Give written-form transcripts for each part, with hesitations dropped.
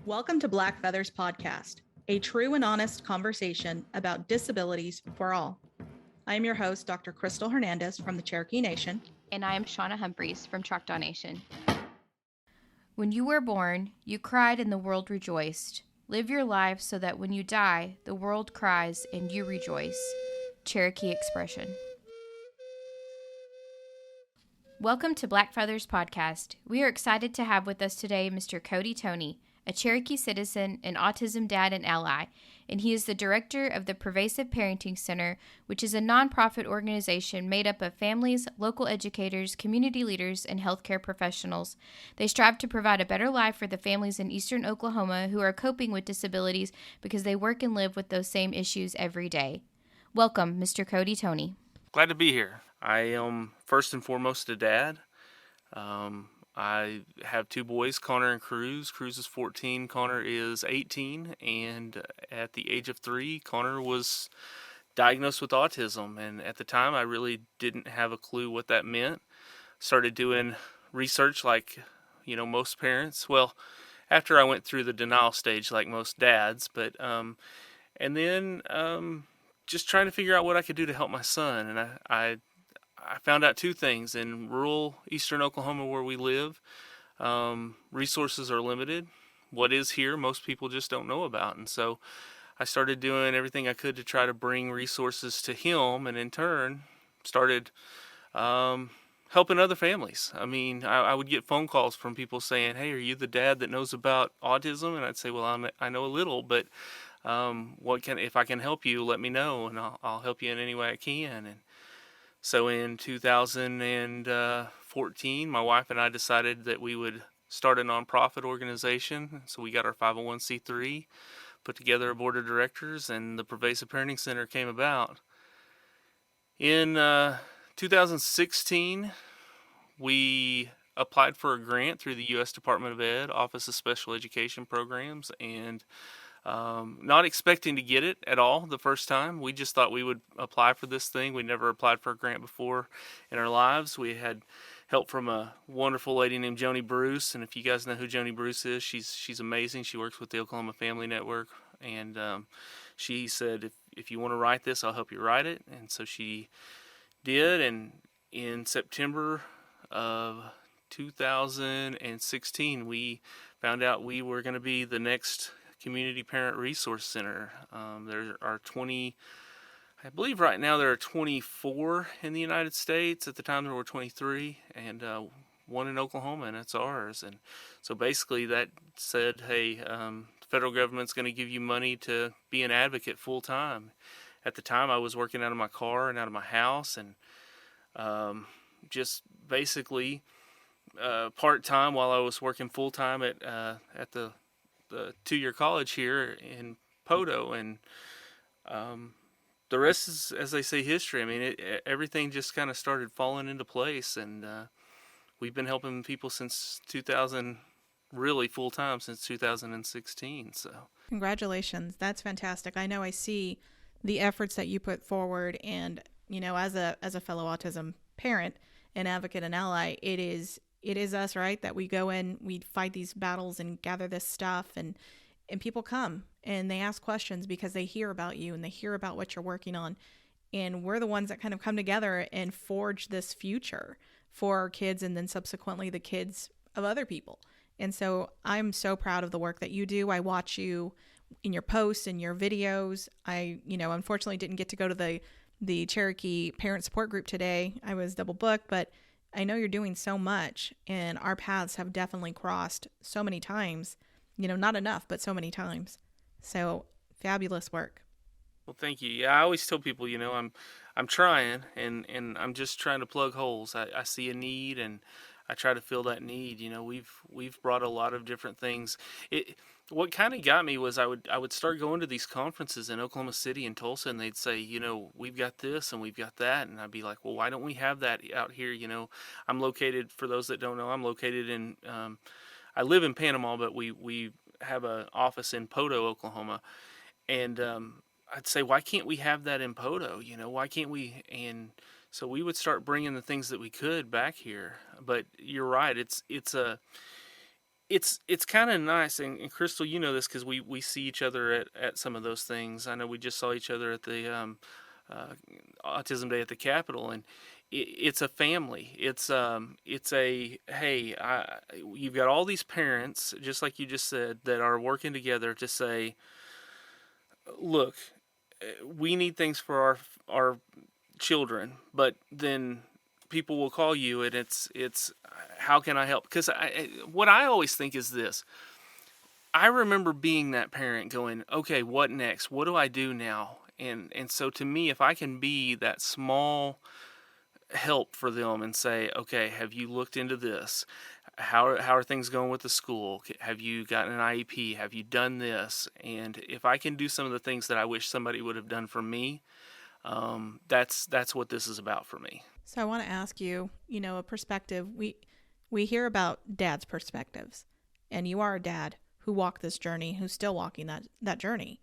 Welcome to Black Feathers Podcast, a true and honest conversation about disabilities for all. I am your host, Dr. Crystal Hernandez from the Cherokee Nation. And I am Shauna Humphreys from Choctaw Nation. When you were born, you cried and the world rejoiced. Live your life so that when you die, the world cries and you rejoice. Cherokee expression. Welcome to Black Feathers Podcast. We are excited to have with us today Mr. Kodey Toney, a Cherokee citizen, an autism dad and ally, and he is the director of the Pervasive Parenting Center, which is a nonprofit organization made up of families, local educators, community leaders, and healthcare professionals. They strive to provide a better life for the families in eastern Oklahoma who are coping with disabilities because they work and live with those same issues every day. Welcome, Mr. Kodey Toney. Glad to be here. I am first and foremost a dad. I have two boys, Konner and Kruz. Kruz is 14, Konner is 18, and at the age of 3, Konner was diagnosed with autism, and at the time I really didn't have a clue what that meant. Started doing research like, most parents. Well, after I went through the denial stage like most dads, but and then just trying to figure out what I could do to help my son, and I found out two things. In rural eastern Oklahoma where we live, resources are limited. What is here, most people just don't know about. And so I started doing everything I could to try to bring resources to him, and in turn started helping other families. I mean, I would get phone calls from people saying, "Hey, are you the dad that knows about autism?" And I'd say, "Well, I know a little, but if I can help you, let me know, and I'll help you in any way I can." And so in 2014, my wife and I decided that we would start a nonprofit organization. So we got our 501c3, put together a board of directors, and the Pervasive Parenting Center came about. In 2016, we applied for a grant through the U.S. Department of Ed, Office of Special Education Programs, and not expecting to get it at all the first time. We just thought we would apply for this thing. We never applied for a grant before in our lives. We had help from a wonderful lady named Joni Bruce, and if you guys know who Joni Bruce is, she's amazing. She works with the Oklahoma Family Network, and she said, if you want to write this, I'll help you write it. And so she did, and in September of 2016, we found out we were going to be the next Community Parent Resource Center. There are I believe right now there are 24 in the United States. At the time there were 23, and one in Oklahoma, and it's ours. And so basically that said, hey, the federal government's going to give you money to be an advocate full time. At the time I was working out of my car and out of my house, and just basically part-time while I was working full-time at the 2-year college here in Poto, and the rest is, as they say, history. I mean, everything just kind of started falling into place, and we've been helping people since 2000, really full-time since 2016. So Congratulations. That's fantastic. I know I see the efforts that you put forward, and, as a fellow autism parent, an advocate, an ally, it is us, right? That we go in, we fight these battles and gather this stuff, and people come and they ask questions because they hear about you and they hear about what you're working on. And we're the ones that kind of come together and forge this future for our kids, and then subsequently the kids of other people. And so I'm so proud of the work that you do. I watch you in your posts and your videos. I, unfortunately didn't get to go to the Cherokee Parent Support Group today. I was double booked, but I know you're doing so much, and our paths have definitely crossed so many times, not enough, but so many times. So fabulous work. well, thank you. Yeah, I always tell people, I'm trying, and I'm just trying to plug holes. I see a need, and I try to fill that need. We've brought a lot of different things. What kind of got me was I would start going to these conferences in Oklahoma City and Tulsa, and they'd say, we've got this and we've got that, and I'd be like, well, why don't we have that out here? I'm located, for those that don't know, I'm located in, I live in Panama, but we have an office in Poto, Oklahoma, and I'd say, why can't we have that in Poto? Why can't we? And so we would start bringing the things that we could back here. But you're right, it's it's kind of nice, and Crystal, you know this because we see each other at some of those things. I know we just saw each other at the uh, Autism Day at the Capitol, and it's a family. It's a hey, you've got all these parents, just like you just said, that are working together to say, look, we need things for our children, but then people will call you, and it's how can I help? Because what I always think is this. I remember being that parent going, okay, what next? What do I do now? And so to me, if I can be that small help for them and say, okay, have you looked into this? How are things going with the school? Have you gotten an IEP? Have you done this? And if I can do some of the things that I wish somebody would have done for me, that's what this is about for me. So I want to ask you, a perspective. We hear about dads' perspectives, and you are a dad who walked this journey, who's still walking that journey.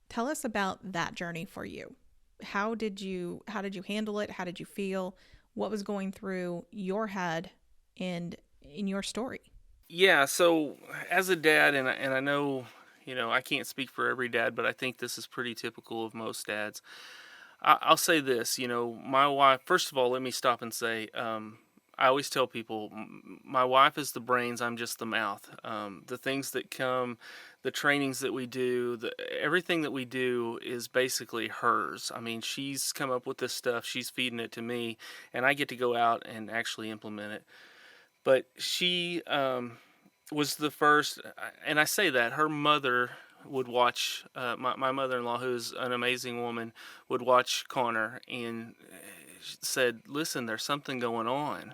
Tell us about that journey for you. How did you handle it? How did you feel? What was going through your head and in your story? Yeah, so as a dad, and I know, I can't speak for every dad, but I think this is pretty typical of most dads. I'll say this, my wife, first of all, let me stop and say, I always tell people, my wife is the brains, I'm just the mouth. The things that come, the trainings that we do, everything that we do is basically hers. I mean, she's come up with this stuff, she's feeding it to me, and I get to go out and actually implement it. But she was the first, and I say that, her mother would watch, my mother-in-law, who's an amazing woman, would watch Konner and said, listen, there's something going on.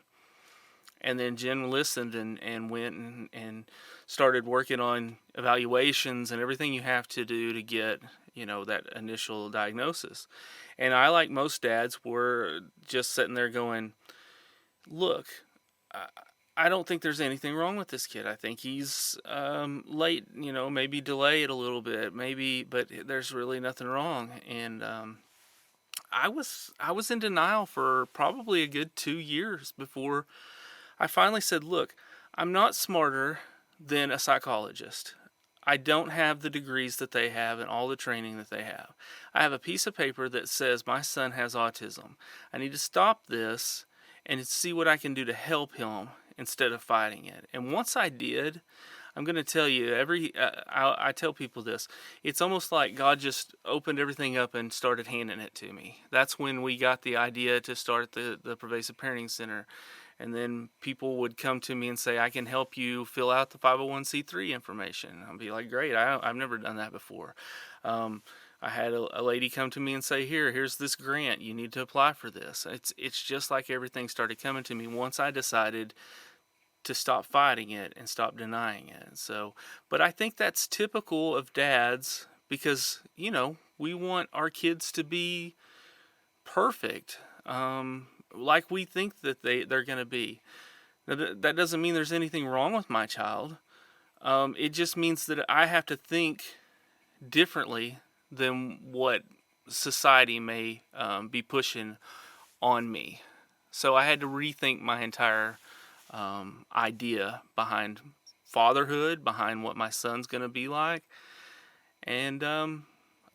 And then Jen listened and went and started working on evaluations and everything you have to do to get, that initial diagnosis. And I, like most dads, were just sitting there going, look, I don't think there's anything wrong with this kid. I think he's late, maybe delayed a little bit, maybe, but there's really nothing wrong. And I was in denial for probably a good 2 years before I finally said, look, I'm not smarter than a psychologist. I don't have the degrees that they have and all the training that they have. I have a piece of paper that says my son has autism. I need to stop this and see what I can do to help him instead of fighting it. And once I did, I'm going to tell you, I tell people this, it's almost like God just opened everything up and started handing it to me. That's when we got the idea to start the Pervasive Parenting Center. And then people would come to me and say, I can help you fill out the 501c3 information. I'll be like, great, I've never done that before. I had a lady come to me and say, here's this grant. You need to apply for this. It's just like everything started coming to me once I decided to stop fighting it and stop denying it. So, but I think that's typical of dads because, we want our kids to be perfect. Like we think that they're going to be. Now, that doesn't mean there's anything wrong with my child. It just means that I have to think differently than what society may be pushing on me. So I had to rethink my entire idea behind fatherhood, behind what my son's going to be like. And I'm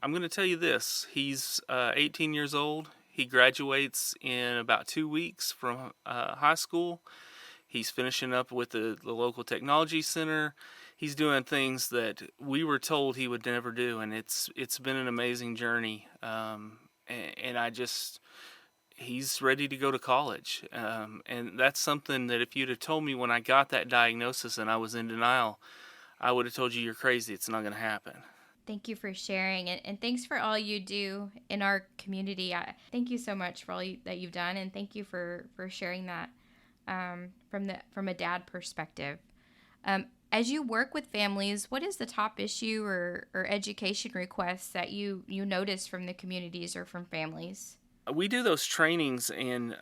going to tell you this. He's 18 years old. He graduates in about 2 weeks from high school. He's finishing up with the local technology center. He's doing things that we were told he would never do, and it's been an amazing journey. And he's ready to go to college. And that's something that if you'd have told me when I got that diagnosis and I was in denial, I would have told you, you're crazy. It's not going to happen. Thank you for sharing, and thanks for all you do in our community. Thank you so much for all that you've done, and thank you for sharing that from a dad perspective. As you work with families, what is the top issue or education requests that you notice from the communities or from families? We do those trainings, and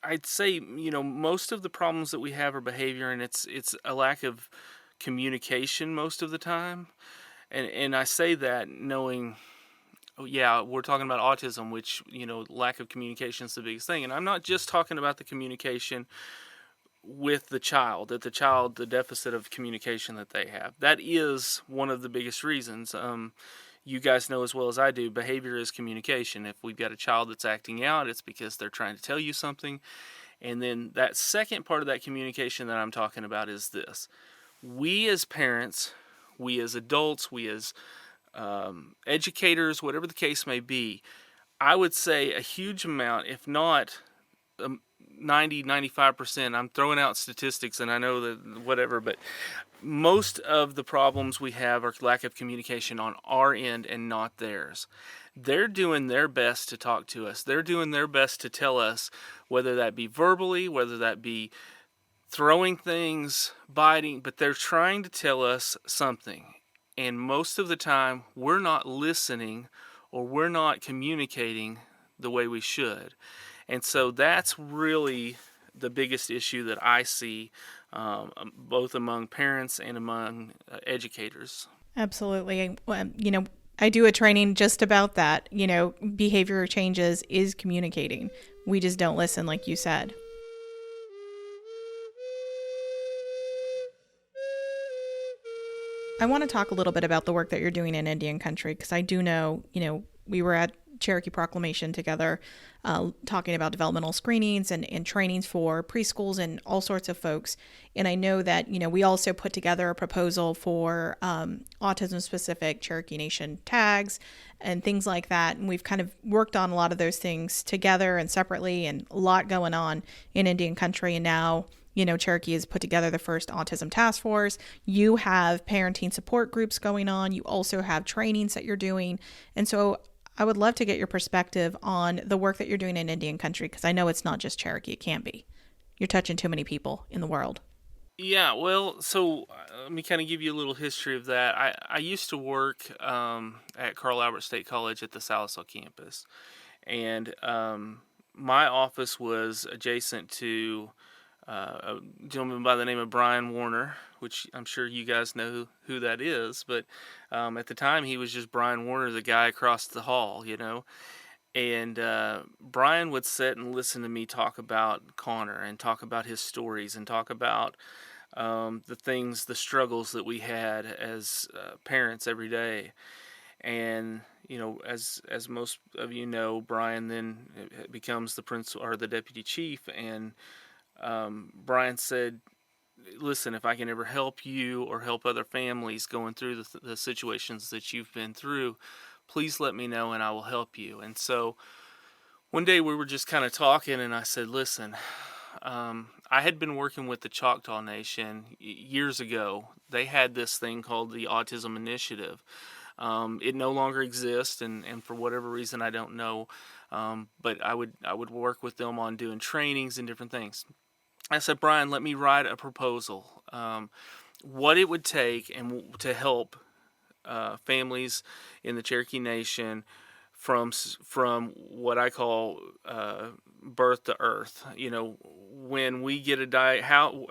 I'd say most of the problems that we have are behavior, and it's a lack of communication most of the time. And I say that knowing, we're talking about autism, which, lack of communication is the biggest thing. And I'm not just talking about the communication with the child, the deficit of communication that they have. That is one of the biggest reasons. You guys know as well as I do, behavior is communication. If we've got a child that's acting out, it's because they're trying to tell you something. And then that second part of that communication that I'm talking about is this. We as parents, we as adults, we as educators, whatever the case may be, I would say a huge amount, if not 90-95%, I'm throwing out statistics and I know that whatever, but most of the problems we have are lack of communication on our end and not theirs. They're doing their best to talk to us. They're doing their best to tell us, whether that be verbally, whether that be throwing things, biting, but they're trying to tell us something. And most of the time, we're not listening or we're not communicating the way we should. And so that's really the biggest issue that I see, both among parents and among educators. Absolutely. I do a training just about that. Behavior changes is communicating. We just don't listen, like you said. I want to talk a little bit about the work that you're doing in Indian country, because I do know, we were at Cherokee Proclamation together, talking about developmental screenings and trainings for preschools and all sorts of folks. And I know that, we also put together a proposal for autism-specific Cherokee Nation tags and things like that. And we've kind of worked on a lot of those things together and separately, and a lot going on in Indian country. And now, Cherokee has put together the first autism task force. You have parenting support groups going on. You also have trainings that you're doing. And so I would love to get your perspective on the work that you're doing in Indian country, because I know it's not just Cherokee. It can't be. You're touching too many people in the world. Yeah, well, so let me kind of give you a little history of that. I used to work at Carl Albert State College at the Salisaw campus. And my office was adjacent to a gentleman by the name of Brian Warner, which I'm sure you guys know who that is, but at the time he was just Brian Warner, the guy across the hall, and Brian would sit and listen to me talk about Konner and talk about his stories and talk about the struggles that we had as parents every day. And as most of you know, Brian then becomes the principal or the deputy chief, and Brian said, listen, if I can ever help you or help other families going through the situations that you've been through, please let me know and I will help you. And so one day we were just kind of talking, and I said, listen, I had been working with the Choctaw Nation years ago. They had this thing called the Autism Initiative. It no longer exists, and for whatever reason, I don't know, but I would work with them on doing trainings and different things. I said, Brian, let me write a proposal, what it would take and to help families in the Cherokee Nation from what I call birth to earth. When we get how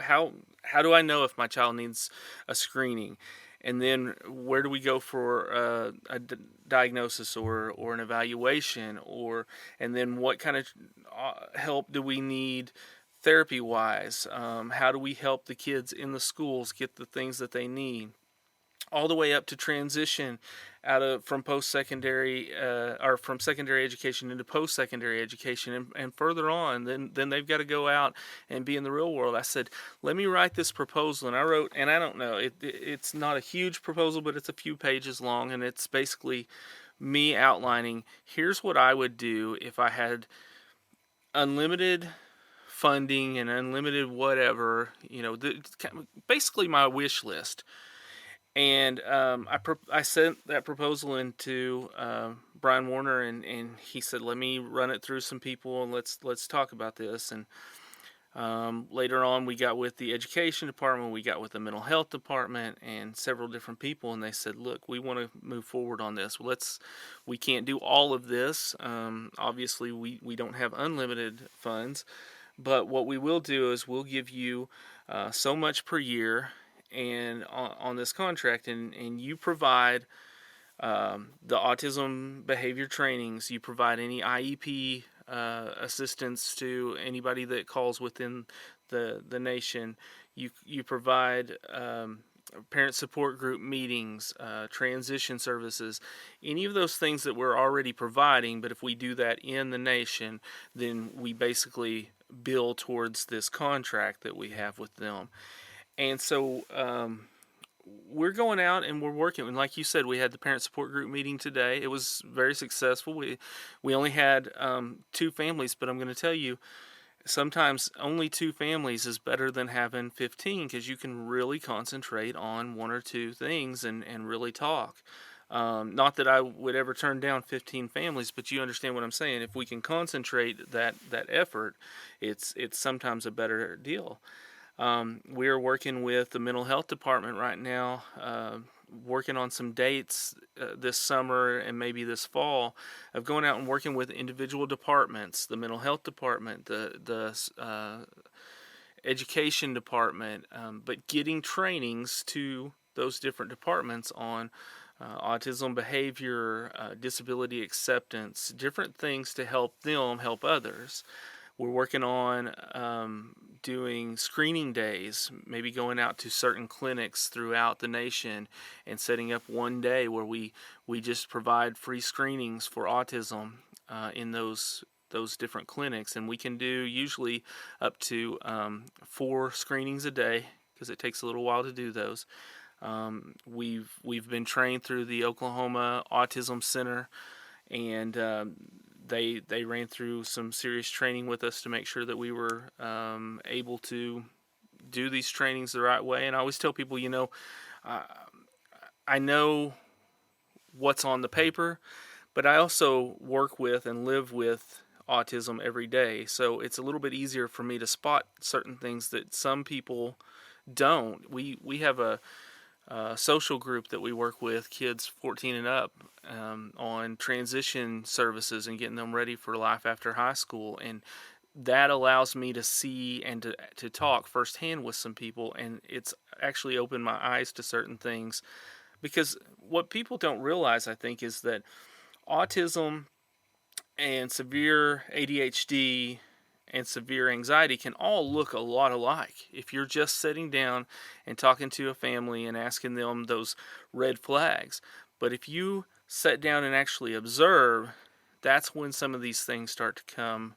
do I know if my child needs a screening? And then where do we go for a diagnosis or an evaluation? And then what kind of help do we need therapy-wise? How do we help the kids in the schools get the things that they need? All the way up to transition from post-secondary or from secondary education into post-secondary education and further on. Then they've got to go out and be in the real world. I said, let me write this proposal. And I wrote, and I don't know, it's not a huge proposal, but it's a few pages long. And it's basically me outlining, here's what I would do if I had unlimited funding and unlimited whatever, basically my wish list. And I sent that proposal into Brian Warner, and he said, let me run it through some people and let's talk about this. And later on, we got with the education department, we got with the mental health department, and several different people, and they said, look, we want to move forward on this. We can't do all of this. Obviously, we don't have unlimited funds, but what we will do is we'll give you so much per year and on this contract, and you provide the autism behavior trainings, you provide any IEP assistance to anybody that calls within the nation. You provide parent support group meetings, transition services, any of those things that we're already providing. But if we do that in the nation, then we basically bill towards this contract that we have with them. And so we're going out and we're working. And like you said, we had the parent support group meeting today. It was very successful. We only had 2 families, but I'm going to tell you, sometimes only 2 families is better than having 15, because you can really concentrate on 1 or 2 things and really talk. Not that I would ever turn down 15 families, but you understand what I'm saying. If we can concentrate that effort, it's sometimes a better deal. We are working with the mental health department right now, working on some dates this summer and maybe this fall, of going out and working with individual departments, the mental health department, the education department, but getting trainings to those different departments on autism behavior, disability acceptance, different things to help them help others. We're working on doing screening days, maybe going out to certain clinics throughout the nation and setting up one day where we just provide free screenings for autism in those different clinics. And we can do usually up to 4 screenings a day, because it takes a little while to do those. We've been trained through the Oklahoma Autism Center, and they ran through some serious training with us to make sure that we were able to do these trainings the right way. And I always tell people, I know what's on the paper, but I also work with and live with autism every day. So it's a little bit easier for me to spot certain things that some people don't. We have a social group that we work with, kids 14 and up, on transition services and getting them ready for life after high school. And that allows me to see and to talk firsthand with some people. And it's actually opened my eyes to certain things, because what people don't realize, I think, is that autism and severe ADHD and severe anxiety can all look a lot alike if you're just sitting down and talking to a family and asking them those red flags. But if you sit down and actually observe, that's when some of these things start to come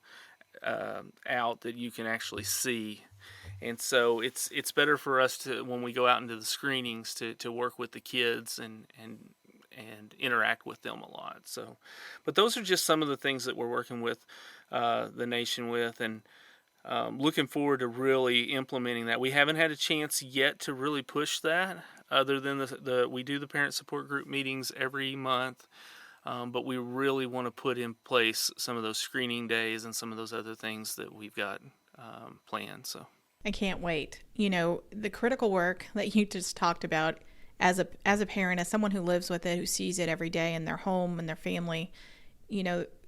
out that you can actually see. And so it's better for us to, when we go out into the screenings, to work with the kids and interact with them a lot. So, but those are just some of the things that we're working with the nation with, and looking forward to really implementing that. We haven't had a chance yet to really push that, other than we do the parent support group meetings every month, but we really want to put in place some of those screening days and some of those other things that we've got planned. So I can't wait. The critical work that you just talked about, as a parent, as someone who lives with it, who sees it every day in their home and their family,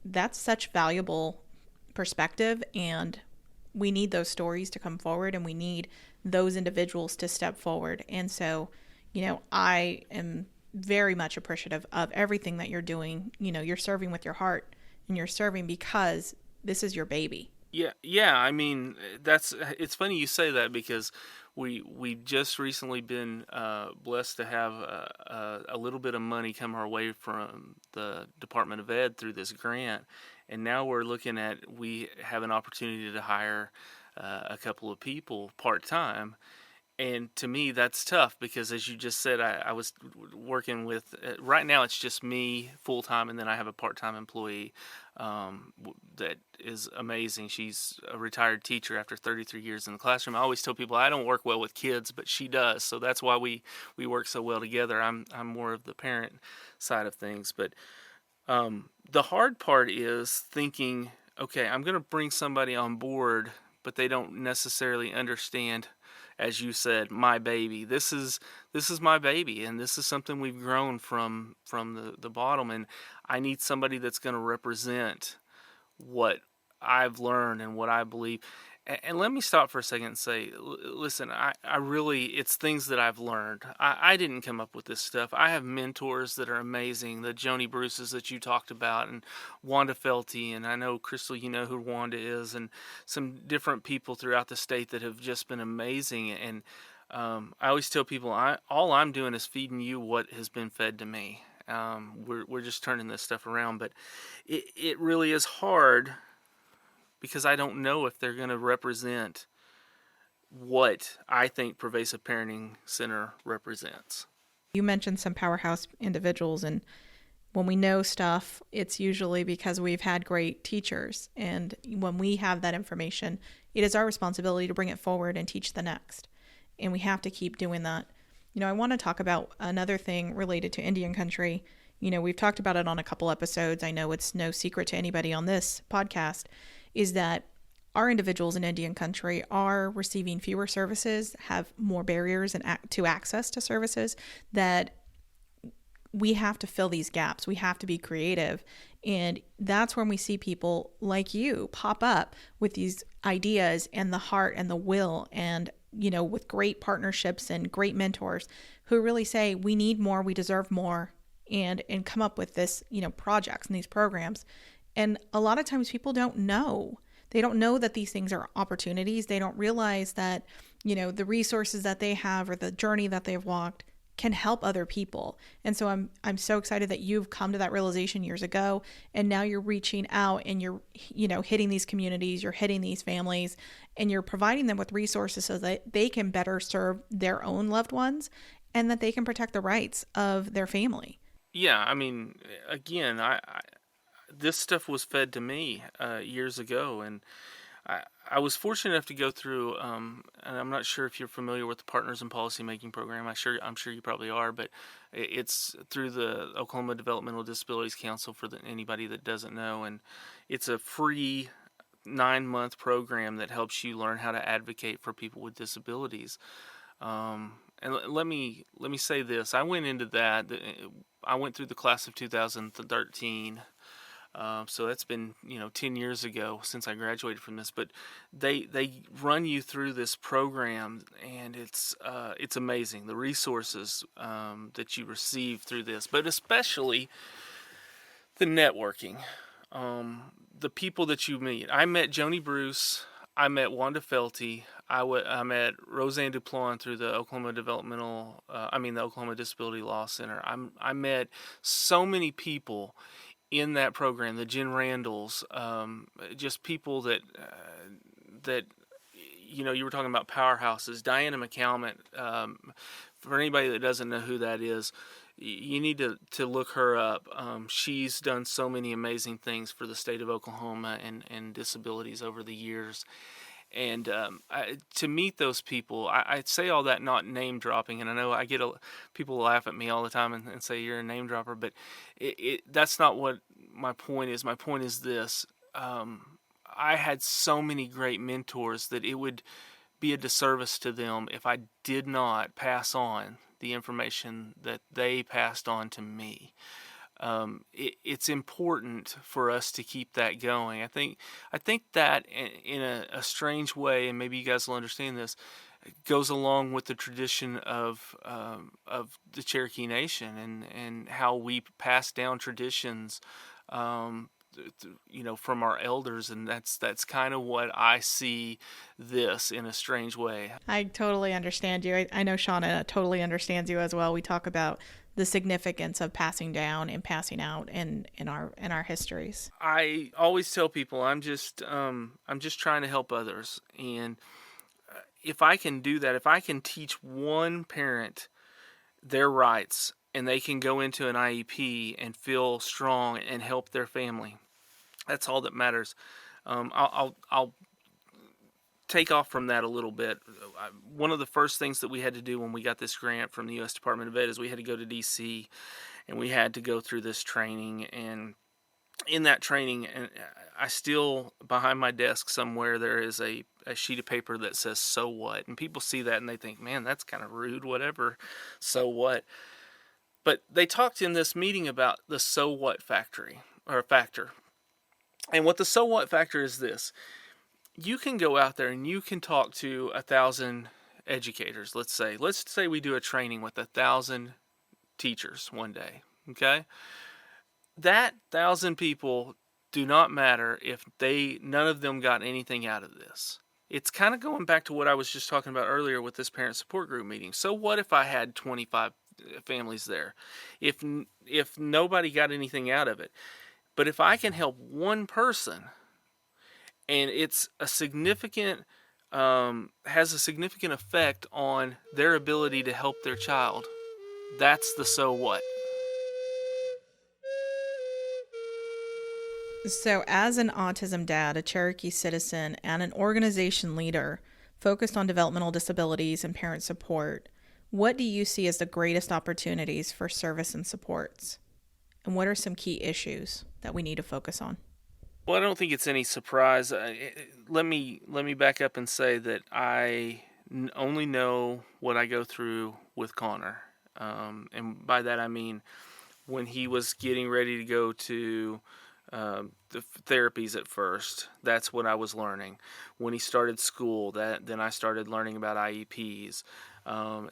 that's such valuable perspective, and we need those stories to come forward, and we need those individuals to step forward. And so, I am very much appreciative of everything that you're doing. You're serving with your heart, and you're serving because this is your baby. Yeah. I mean, it's funny you say that, because we've just recently been blessed to have a little bit of money come our way from the Department of Ed through this grant, and now we're looking at, we have an opportunity to hire a couple of people part-time. And to me, that's tough, because as you just said, I was working with, right now it's just me full-time, and then I have a part-time employee that is amazing. She's a retired teacher after 33 years in the classroom. I always tell people I don't work well with kids, but she does. So that's why we work so well together. I'm more of the parent side of things. But the hard part is thinking, okay, I'm going to bring somebody on board, but they don't necessarily understand, as you said, my baby. This is my baby, and this is something we've grown from the bottom, and I need somebody that's going to represent what I've learned and what I believe. And let me stop for a second and say, listen, I really, it's things that I've learned. I didn't come up with this stuff. I have mentors that are amazing, the Joni Bruces that you talked about, and Wanda Felty, and I know, Crystal, you know who Wanda is, and some different people throughout the state that have just been amazing. And I always tell people, all I'm doing is feeding you what has been fed to me. We're just turning this stuff around, but it really is hard, because I don't know if they're going to represent what I think Pervasive Parenting Center represents. You mentioned some powerhouse individuals, and when we know stuff, it's usually because we've had great teachers. And when we have that information, it is our responsibility to bring it forward and teach the next. And we have to keep doing that. I want to talk about another thing related to Indian country. We've talked about it on a couple episodes. I know it's no secret to anybody on this podcast, is that our individuals in Indian country are receiving fewer services, have more barriers to access to services, that we have to fill these gaps. We have to be creative. And that's when we see people like you pop up with these ideas and the heart and the will, and, with great partnerships and great mentors who really say, we need more, we deserve more, and come up with this, projects and these programs. And a lot of times people don't know. They don't know that these things are opportunities. They don't realize that, the resources that they have or the journey that they've walked can help other people. And so I'm so excited that you've come to that realization years ago, and now you're reaching out and you're, hitting these communities, you're hitting these families, and you're providing them with resources so that they can better serve their own loved ones and that they can protect the rights of their family. Yeah, I mean, again, this stuff was fed to me years ago, and I was fortunate enough to go through, and I'm not sure if you're familiar with the Partners in Policymaking program. I'm sure you probably are, but it's through the Oklahoma Developmental Disabilities Council for anybody that doesn't know, and it's a free 9-month program that helps you learn how to advocate for people with disabilities. And let me say this: I went into that. I went through the class of 2013. So that's been 10 years ago since I graduated from this. But they run you through this program, and it's amazing, the resources that you receive through this, but especially the networking, the people that you meet. I met Joni Bruce. I met Wanda Felty. I met Roseanne Duplon through the Oklahoma the Oklahoma Disability Law Center. I met so many people in that program, the Jen Randalls, just people that you were talking about powerhouses. Diana McCalmont, for anybody that doesn't know who that is, you need to look her up. She's done so many amazing things for the state of Oklahoma and disabilities over the years. And to meet those people, I say all that not name dropping, and I know I get people laugh at me all the time and say you're a name dropper, but that's not what my point is. My point is this: I had so many great mentors that it would be a disservice to them if I did not pass on the information that they passed on to me. It's important for us to keep that going. I think that in a strange way, and maybe you guys will understand this, goes along with the tradition of the Cherokee Nation and how we pass down traditions, from our elders, and that's kind of what I see this in a strange way. I totally understand you. I know Shauna totally understands you as well. We talk about the significance of passing down and passing out in our histories. I always tell people I'm just trying to help others, and if I can do that, if I can teach one parent their rights and they can go into an IEP and feel strong and help their family, that's all that matters. I'll take off from that a little bit. One of the first things that we had to do when we got this grant from the U.S. Department of Ed is we had to go to D.C. and we had to go through this training. And in that training, and I still, behind my desk somewhere, there is a sheet of paper that says, "So what?" And people see that and they think, man, that's kind of rude, whatever, so what? But they talked in this meeting about the so what factor. And what the so what factor is this: you can go out there and you can talk to 1,000 educators. Let's say we do a training with 1,000 teachers one day. Okay, that 1,000 people do not matter if none of them got anything out of this. It's kind of going back to what I was just talking about earlier with this parent support group meeting. So what if I had 25 families there? If nobody got anything out of it, but if I can help one person, and it's a significant has a significant effect on their ability to help their child, that's the so what. So, as an autism dad, a Cherokee citizen, and an organization leader focused on developmental disabilities and parent support, what do you see as the greatest opportunities for service and supports? And what are some key issues that we need to focus on? Well, I don't think it's any surprise. Let me back up and say that I only know what I go through with Konner, and by that I mean when he was getting ready to go to the therapies at first. That's what I was learning. When he started school, then I started learning about IEPs.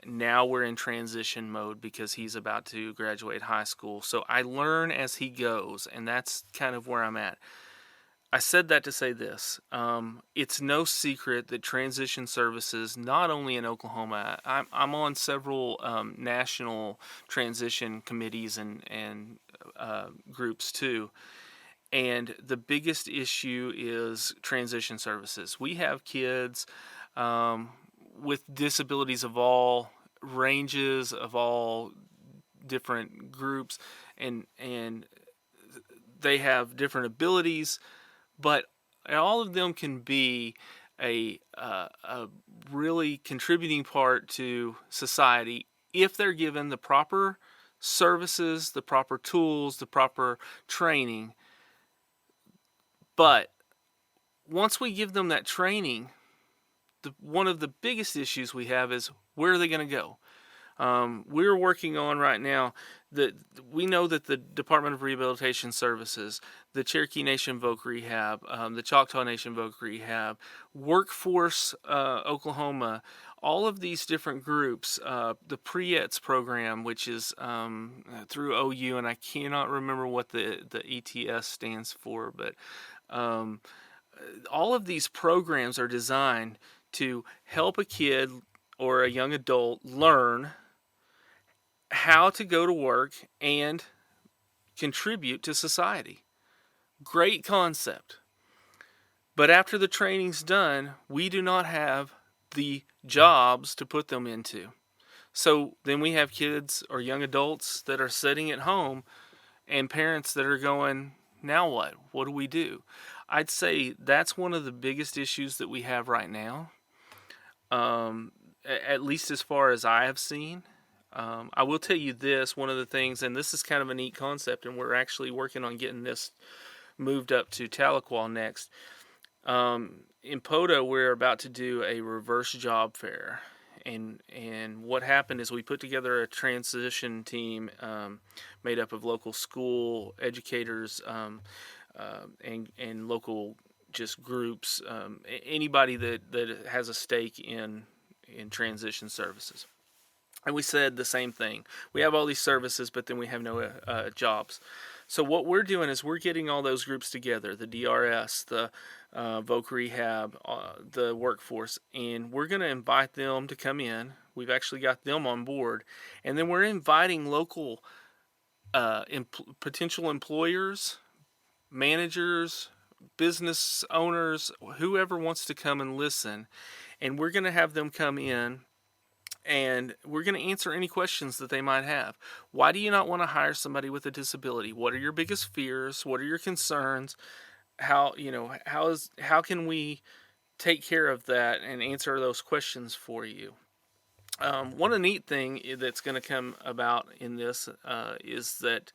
Now we're in transition mode because he's about to graduate high school. So I learn as he goes, and that's kind of where I'm at. I said that to say this. It's no secret that transition services, not only in Oklahoma, I'm on several national transition committees and groups too. And the biggest issue is transition services. We have kids with disabilities of all ranges, of all different groups, and they have different abilities, but all of them can be a really contributing part to society if they're given the proper services, the proper tools, the proper training. But once we give them that training, one of the biggest issues we have is where are they going to go? We're working on right now that we know that the Department of Rehabilitation Services, the Cherokee Nation Voc Rehab, the Choctaw Nation Voc Rehab, Workforce Oklahoma, all of these different groups, the PREETS program, which is through OU, and I cannot remember what the ETS stands for, but all of these programs are designed to help a kid or a young adult learn how to go to work and contribute to society. Great concept. But after the training's done, we do not have the jobs to put them into. So then we have kids or young adults that are sitting at home and parents that are going, now what? What do we do? I'd say that's one of the biggest issues that we have right now, at least as far as I have seen. I will tell you this, one of the things, and this is kind of a neat concept, and we're actually working on getting this moved up to Tahlequah next. In Podo, we're about to do a reverse job fair. And what happened is we put together a transition team made up of local school educators and local just groups, anybody that has a stake in transition services. And we said the same thing. We have all these services, but then we have no jobs. So what we're doing is we're getting all those groups together, the DRS, the Voc Rehab, the workforce, and we're going to invite them to come in. We've actually got them on board. And then we're inviting local potential employers, managers, business owners, whoever wants to come and listen. And we're going to have them come in, and we're going to answer any questions that they might have. Why do you not want to hire somebody with a disability? What are your biggest fears? What are your concerns? How can we take care of that and answer those questions for you? One of the neat thing that's going to come about in this is that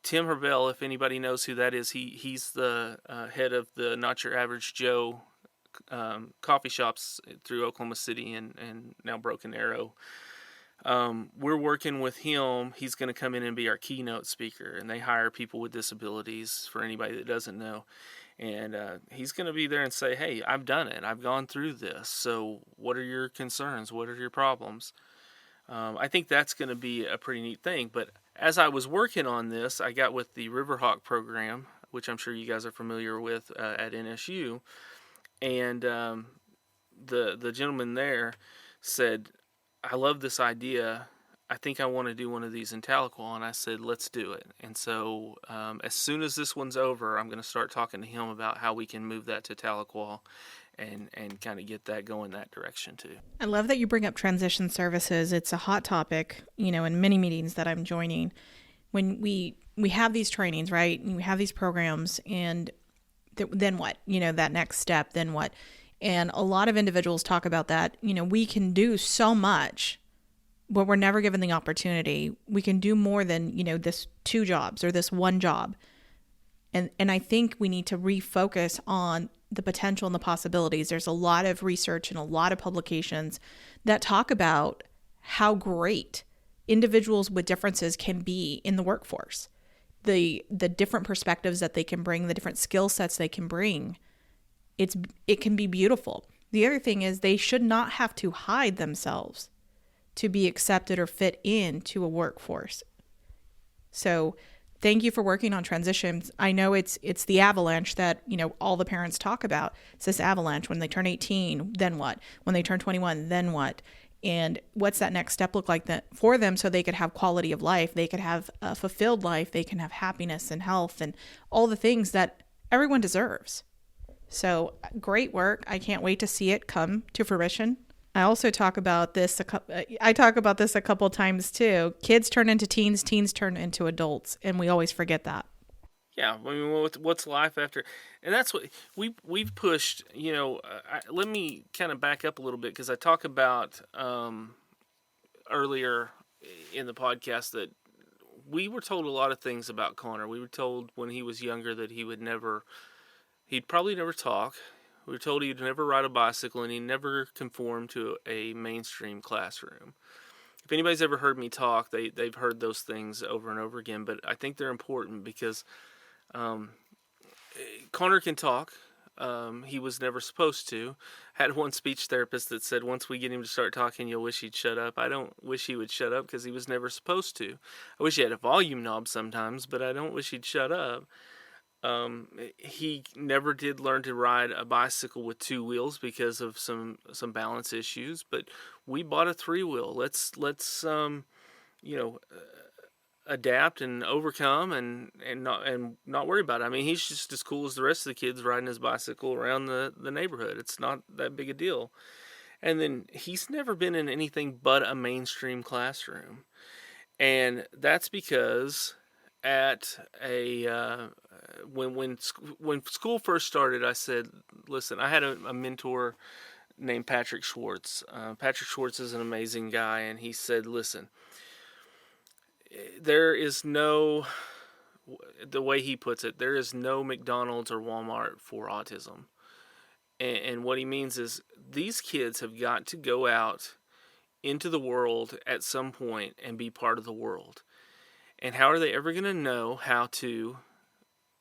Tim Herbell, if anybody knows who that is, he's the head of the Not Your Average Joe coffee shops through Oklahoma City and now Broken Arrow. We're working with him. He's going to come in and be our keynote speaker, and they hire people with disabilities, for anybody that doesn't know. And he's going to be there and say, hey, I've done it. I've gone through this. So what are your concerns? What are your problems? I think that's going to be a pretty neat thing. But as I was working on this, I got with the Riverhawk program, which I'm sure you guys are familiar with at NSU. And the gentleman there said, I love this idea. I think I want to do one of these in Tahlequah. And I said, let's do it. And so as soon as this one's over, I'm going to start talking to him about how we can move that to Tahlequah and kind of get that going that direction too. I love that you bring up transition services. It's a hot topic, in many meetings that I'm joining. When we have these trainings, right? And we have these programs, and then what? That next step, then what? And a lot of individuals talk about that. We can do so much, but we're never given the opportunity. We can do more than, this 2 jobs or this 1 job. And I think we need to refocus on the potential and the possibilities. There's a lot of research and a lot of publications that talk about how great individuals with differences can be in the workforce. The different perspectives that they can bring, the different skill sets they can bring. It can be beautiful. The other thing is they should not have to hide themselves to be accepted or fit into a workforce. So thank you for working on transitions. I know it's the avalanche that, all the parents talk about. It's this avalanche. When they turn 18, then what? When they turn 21, then what? And what's that next step look like for them so they could have quality of life, they could have a fulfilled life, they can have happiness and health and all the things that everyone deserves. So great work. I can't wait to see it come to fruition. I also talk about this. I talk about this a couple times too. Kids turn into teens, teens turn into adults, and we always forget that. Yeah, I mean, what's life after? And that's what we've pushed. Let me kind of back up a little bit because I talk about earlier in the podcast that we were told a lot of things about Konner. We were told when he was younger that he'd probably never talk. We were told he'd never ride a bicycle, and he never conformed to a mainstream classroom. If anybody's ever heard me talk, they've heard those things over and over again, but I think they're important because Konner can talk. He was never supposed to. Had one speech therapist that said, once we get him to start talking, you'll wish he'd shut up. I don't wish he would shut up because he was never supposed to. I wish he had a volume knob sometimes, but I don't wish he'd shut up. He never did learn to ride a bicycle with 2 wheels because of some balance issues, but we bought a 3-wheel. Let's adapt and overcome and not worry about it. I mean, he's just as cool as the rest of the kids riding his bicycle around the neighborhood. It's not that big a deal. And then he's never been in anything but a mainstream classroom. And that's because at when school first started, I said, listen, I had a mentor named Patrick Schwartz. Patrick Schwartz is an amazing guy, and he said, listen, there is no, the way he puts it, there is no McDonald's or Walmart for autism. And what he means is these kids have got to go out into the world at some point and be part of the world. And how are they ever going to know how to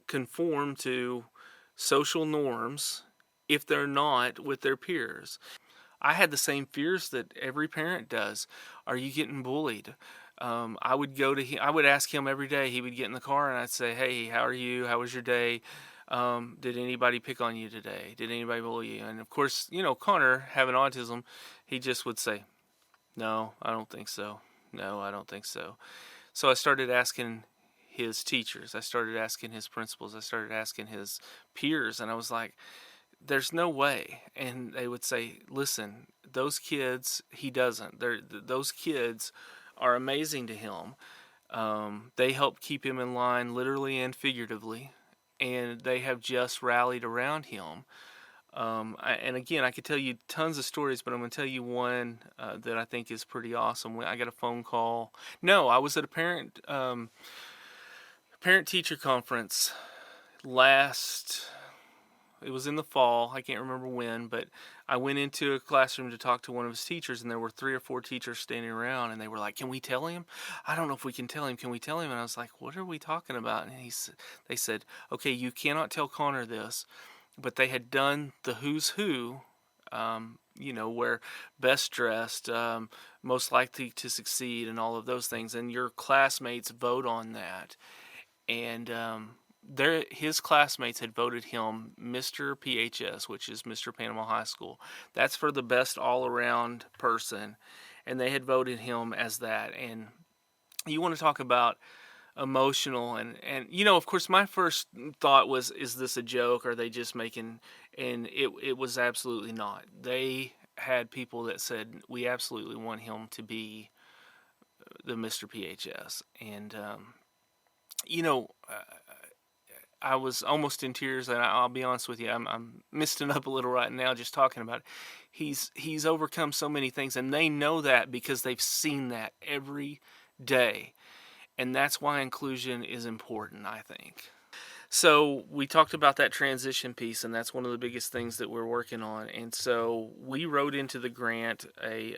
conform to social norms if they're not with their peers? I had the same fears that every parent does. Are you getting bullied? I would go to him. I would ask him every day. He would get in the car and I'd say, hey, how are you? How was your day? Did anybody pick on you today? Did anybody bully you? And of course, Konner, having autism, he just would say, no, I don't think so. No, I don't think so. So I started asking his teachers. I started asking his principals. I started asking his peers. And I was like, there's no way. And they would say, listen, those kids, he doesn't. Those kids are amazing to him. They help keep him in line literally and figuratively. And they have just rallied around him. And again, I could tell you tons of stories, but I'm going to tell you one that I think is pretty awesome. I got a phone call. No, I was at a parent-teacher conference it was in the fall. I can't remember when, but I went into a classroom to talk to one of his teachers, and there were 3 or 4 teachers standing around, and they were like, "Can we tell him? I don't know if we can tell him. Can we tell him?" And I was like, "What are we talking about?" And they said, "Okay, you cannot tell Konner this," but they had done the who's who, where best dressed, most likely to succeed, and all of those things, and your classmates vote on that. And his classmates had voted him Mr. PHS, which is Mr. Panama High School. That's for the best all-around person, and they had voted him as that. And you want to talk about emotional, and of course my first thought was, is this a joke? Are they just making? And it was absolutely not. They had people that said, we absolutely want him to be the Mr. PHS. And I was almost in tears, and I'll be honest with you, I'm misting up a little right now just talking about it. He's overcome so many things, and they know that because they've seen that every day. And that's why inclusion is important, I think. So we talked about that transition piece, and that's one of the biggest things that we're working on. And so we wrote into the grant a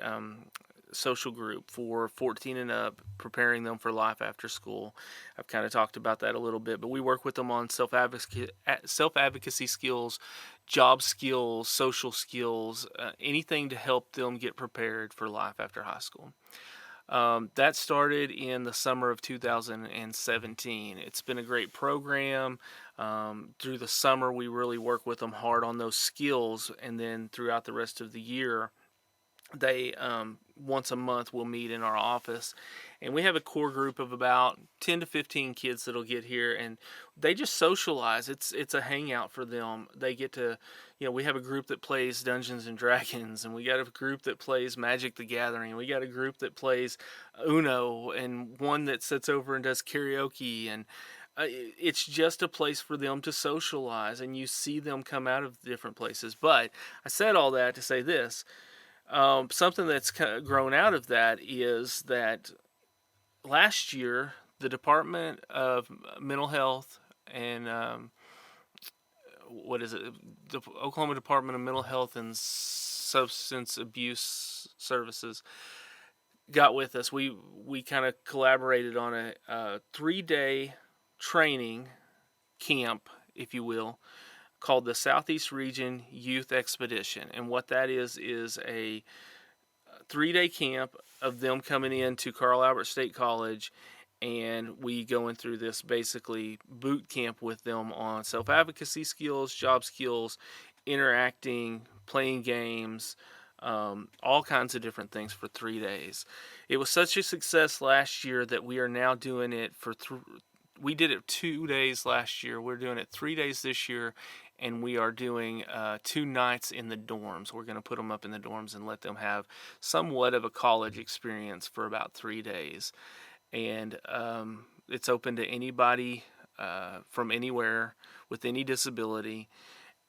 social group for 14 and up, preparing them for life after school. I've kind of talked about that a little bit, but we work with them on self-advocacy skills, job skills, social skills, anything to help them get prepared for life after high school. That started in the summer of 2017. It's been a great program. Through the summer, we really work with them hard on those skills, and then throughout the rest of the year, they once a month will meet in our office, and we have a core group of about 10 to 15 kids that'll get here, and they just socialize. It's a hangout for them. They get to, we have a group that plays Dungeons and Dragons, and we got a group that plays Magic the Gathering, and we got a group that plays Uno, and one that sits over and does karaoke, and it's just a place for them to socialize, and you see them come out of different places. But I said all that to say this. Something that's grown out of that is that last year, the Department of Mental Health and the Oklahoma Department of Mental Health and Substance Abuse Services got with us. We kind of collaborated on a 3-day training camp, if you will, called the Southeast Region Youth Expedition. And what that is a 3-day camp of them coming into Carl Albert State College, and we going through this basically boot camp with them on self-advocacy skills, job skills, interacting, playing games, all kinds of different things for 3 days. It was such a success last year that we are now doing it for we did it 2 days last year. We're doing it 3 days this year, and we are doing 2 nights in the dorms. We're going to put them up in the dorms and let them have somewhat of a college experience for about 3 days. And it's open to anybody from anywhere with any disability.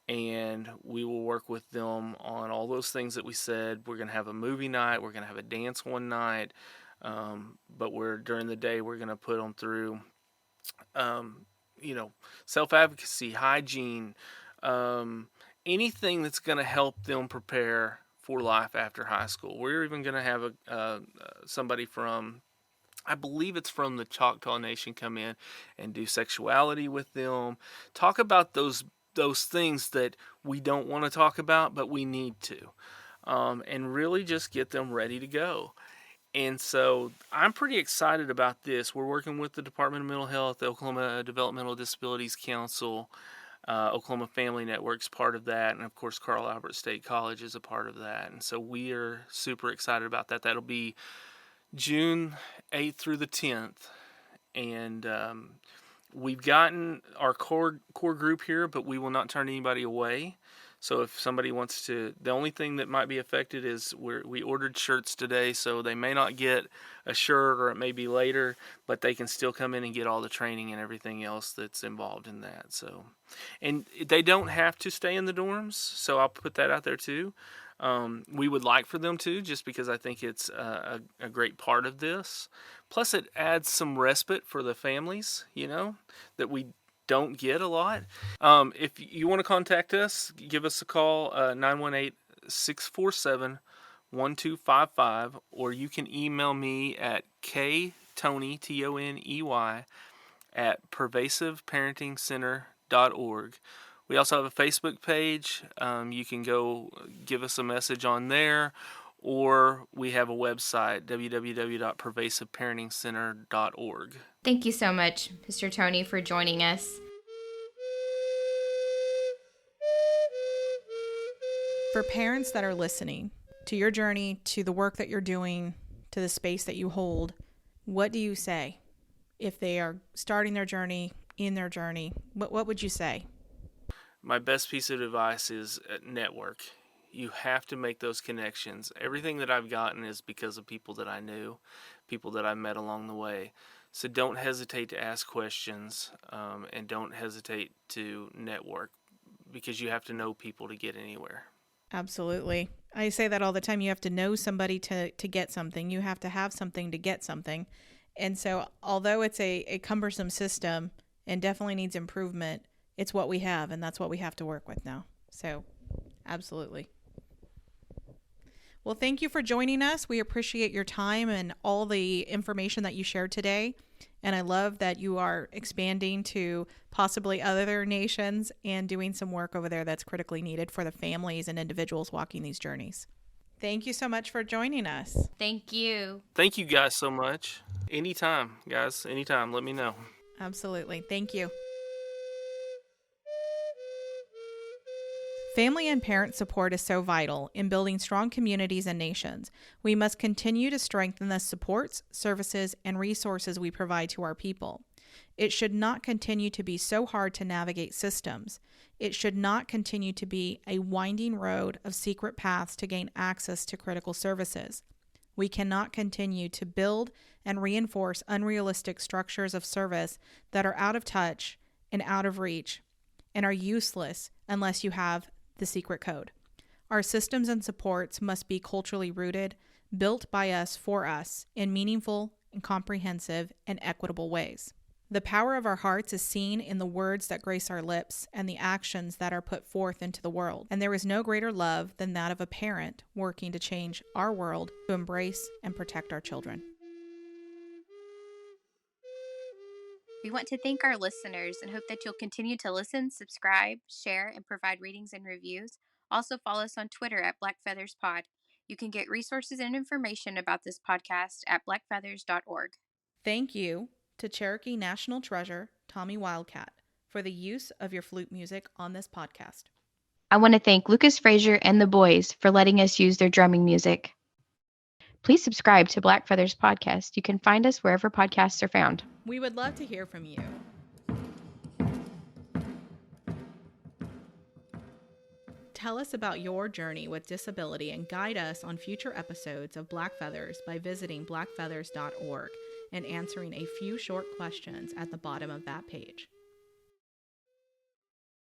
And we will work with them on all those things that we said. We're going to have a movie night. We're going to have a dance one night. But during the day, we're going to put them through self-advocacy, hygiene, anything that's going to help them prepare for life after high school. We're even going to have somebody from, I believe it's from the Choctaw Nation, come in and do sexuality with them, talk about those things that we don't want to talk about, but we need to, and really just get them ready to go. And so I'm pretty excited about this. We're working with the Department of Mental Health, the Oklahoma Developmental Disabilities Council, Oklahoma Family Network's part of that, and of course Carl Albert State College is a part of that. And so we are super excited about that. That'll be June 8th through the 10th. And we've gotten our core group here, but we will not turn anybody away. So if somebody wants to, the only thing that might be affected is we ordered shirts today, so they may not get a shirt, or it may be later, but they can still come in and get all the training and everything else that's involved in that. So, and they don't have to stay in the dorms, so I'll put that out there too. We would like for them to, just because I think it's a great part of this. Plus, it adds some respite for the families, that we don't get a lot. If you want to contact us, give us a call, 918-647-1255, or you can email me at ktoney, Toney, at pervasiveparentingcenter.org. We also have a Facebook page. You can go give us a message on there, or we have a website, www.pervasiveparentingcenter.org. Thank you so much, Mr. Toney, for joining us. For parents that are listening to your journey, to the work that you're doing, to the space that you hold, what do you say? If they are starting their journey, in their journey, what would you say? My best piece of advice is network. You have to make those connections. Everything that I've gotten is because of people that I knew, people that I met along the way. So don't hesitate to ask questions, and don't hesitate to network, because you have to know people to get anywhere. Absolutely. I say that all the time. You have to know somebody to get something. You have to have something to get something. And so although it's a cumbersome system and definitely needs improvement, it's what we have, and that's what we have to work with now. So absolutely. Well, thank you for joining us. We appreciate your time and all the information that you shared today. And I love that you are expanding to possibly other nations and doing some work over there that's critically needed for the families and individuals walking these journeys. Thank you so much for joining us. Thank you. Thank you guys so much. Anytime, guys. Anytime. Let me know. Absolutely. Thank you. Family and parent support is so vital in building strong communities and nations. We must continue to strengthen the supports, services, and resources we provide to our people. It should not continue to be so hard to navigate systems. It should not continue to be a winding road of secret paths to gain access to critical services. We cannot continue to build and reinforce unrealistic structures of service that are out of touch and out of reach and are useless unless you have the secret code. Our systems and supports must be culturally rooted, built by us for us in meaningful and comprehensive and equitable ways. The power of our hearts is seen in the words that grace our lips and the actions that are put forth into the world. And there is no greater love than that of a parent working to change our world to embrace and protect our children. We want to thank our listeners and hope that you'll continue to listen, subscribe, share, and provide ratings and reviews. Also follow us on Twitter at BlackFeathersPod. You can get resources and information about this podcast at blackfeathers.org. Thank you to Cherokee National Treasure, Tommy Wildcat, for the use of your flute music on this podcast. I want to thank Lucas Frazier and the boys for letting us use their drumming music. Please subscribe to Black Feathers Podcast. You can find us wherever podcasts are found. We would love to hear from you. Tell us about your journey with disability and guide us on future episodes of Black Feathers by visiting blackfeathers.org and answering a few short questions at the bottom of that page.